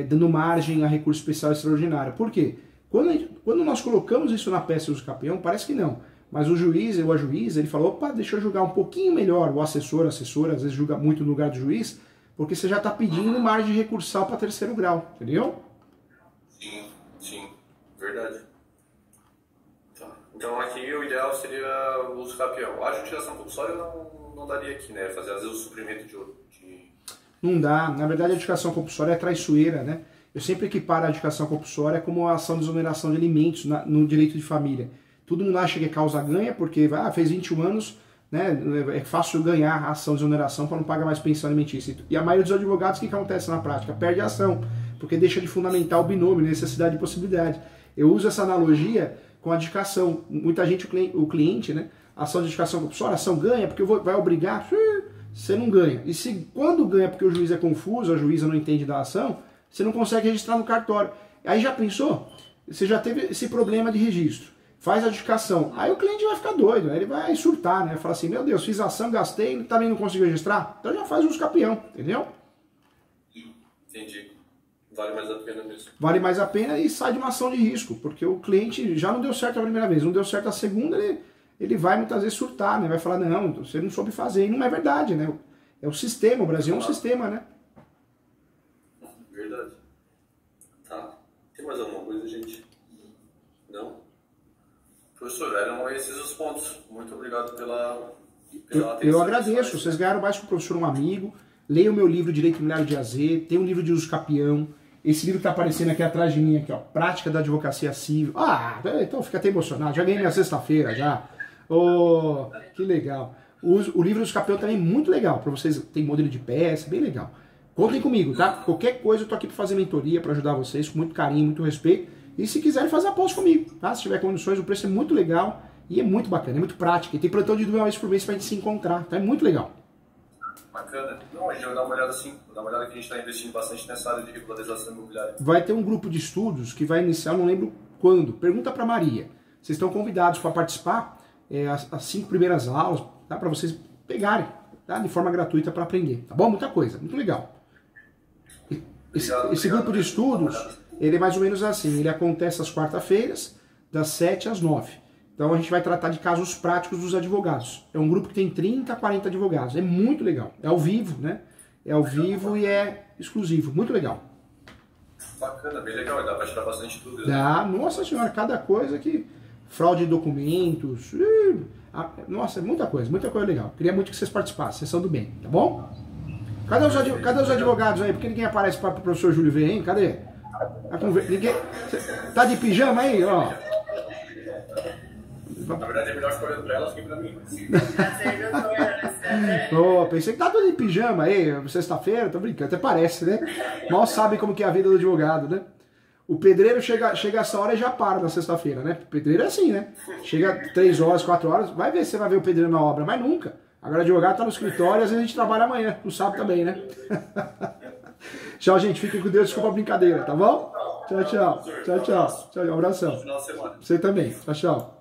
dando margem a recurso especial extraordinário. Por quê? Quando nós colocamos isso na peça do uso capião, parece que não. Mas o juiz ou a juíza, ele falou, opa, deixa eu julgar um pouquinho melhor. O assessor, a assessora, às vezes julga muito no lugar do juiz, porque você já está pedindo margem de recursal para terceiro grau, entendeu? Sim, verdade. Tá. Então aqui o ideal seria o uso capião. A adjudicação compulsória não daria aqui, né? Fazer às vezes o suprimento de... Não dá. Na verdade, a adjudicação compulsória é traiçoeira, né? Eu sempre equiparo a adjudicação compulsória como a ação de exoneração de alimentos no direito de família. Todo mundo acha que é causa ganha, porque fez 21 anos, né? É fácil ganhar a ação de exoneração para não pagar mais pensão alimentícia. E a maioria dos advogados, o que acontece na prática? Perde a ação, porque deixa de fundamentar o binômio, necessidade e possibilidade. Eu uso essa analogia com a adjudicação. Muita gente, o cliente, né? A ação de adjudicação compulsória, a ação ganha porque vai obrigar, você não ganha. E se quando ganha porque o juiz é confuso, a juíza não entende da ação, você não consegue registrar no cartório. Aí já pensou? Você já teve esse problema de registro. Faz a adjudicação. Aí o cliente vai ficar doido, aí ele vai surtar, né? Fala assim, meu Deus, fiz a ação, gastei, também não consigo registrar. Então já faz uso capião, entendeu? Entendi. Vale mais a pena mesmo. Vale mais a pena e sai de uma ação de risco, porque o cliente já não deu certo a primeira vez, não deu certo a segunda, ele vai muitas vezes surtar, né? Vai falar, não, você não soube fazer. E não é verdade, né? É o sistema, o Brasil é um sistema, né? Verdade. Tá. Tem mais alguma coisa, gente? Não? Professor, eram esses os pontos. Muito obrigado pela atenção. Eu agradeço. Vocês ganharam mais que o professor um amigo. Leia o meu livro Direito Imobiliário de AZ. Tem um livro de uso capião. Esse livro que está aparecendo aqui atrás de mim, aqui, ó, Prática da Advocacia Civil. Ah, então fica até emocionado. Já ganhei minha sexta-feira, já. Oh, que legal. O livro do capião também é muito legal. Para vocês, tem modelo de peça, bem legal. Contem comigo, tá? Qualquer coisa eu tô aqui para fazer mentoria, para ajudar vocês, com muito carinho, muito respeito. E se quiserem fazer aposta comigo, tá? Se tiver condições, o preço é muito legal e é muito bacana, é muito prático. E tem plantão de 2 vezes por mês pra gente se encontrar, tá? É muito legal. Bacana. Não, a gente vai dar uma olhada sim. Vou dar uma olhada que a gente está investindo bastante nessa área de regularização imobiliária. Vai ter um grupo de estudos que vai iniciar, não lembro quando. Pergunta para Maria. Vocês estão convidados para participar, as 5 primeiras aulas, tá? Para vocês pegarem, tá? De forma gratuita para aprender, tá bom? Muita coisa, muito legal. Esse grupo de estudos, ele é mais ou menos assim, ele acontece às quarta-feiras, das 7 às 9. Então a gente vai tratar de casos práticos dos advogados. É um grupo que tem 30 a 40 advogados, é muito legal. É ao vivo, né? É ao vivo e é exclusivo, muito legal. Bacana, bem legal, dá para tirar bastante dúvida. Dá, nossa senhora, cada coisa que... Fraude de documentos, nossa, muita coisa legal. Queria muito que vocês participassem, vocês são do bem, tá bom? Cadê os advogados aí? Por que ninguém aparece para o professor Júlio ver, hein? Cadê? Ninguém... Tá de pijama aí, ó? Na verdade é melhor ficar olhando para elas que para mim. Oh, pensei que tá todo de pijama aí, sexta-feira, tô brincando, até parece, né? Mal sabe como que é a vida do advogado, né? O pedreiro chega essa hora e já para na sexta-feira, né? O pedreiro é assim, né? Chega 3 horas, 4 horas, vai ver se você vai ver o pedreiro na obra, mas nunca. Agora o advogado tá no escritório e às vezes a gente trabalha amanhã, no sábado também, né? Tchau, gente. Fiquem com Deus, desculpa a brincadeira, tá bom? Tchau, tchau. Tchau, tchau. Tchau, um abração. Final de semana. Você também. Tchau, tchau.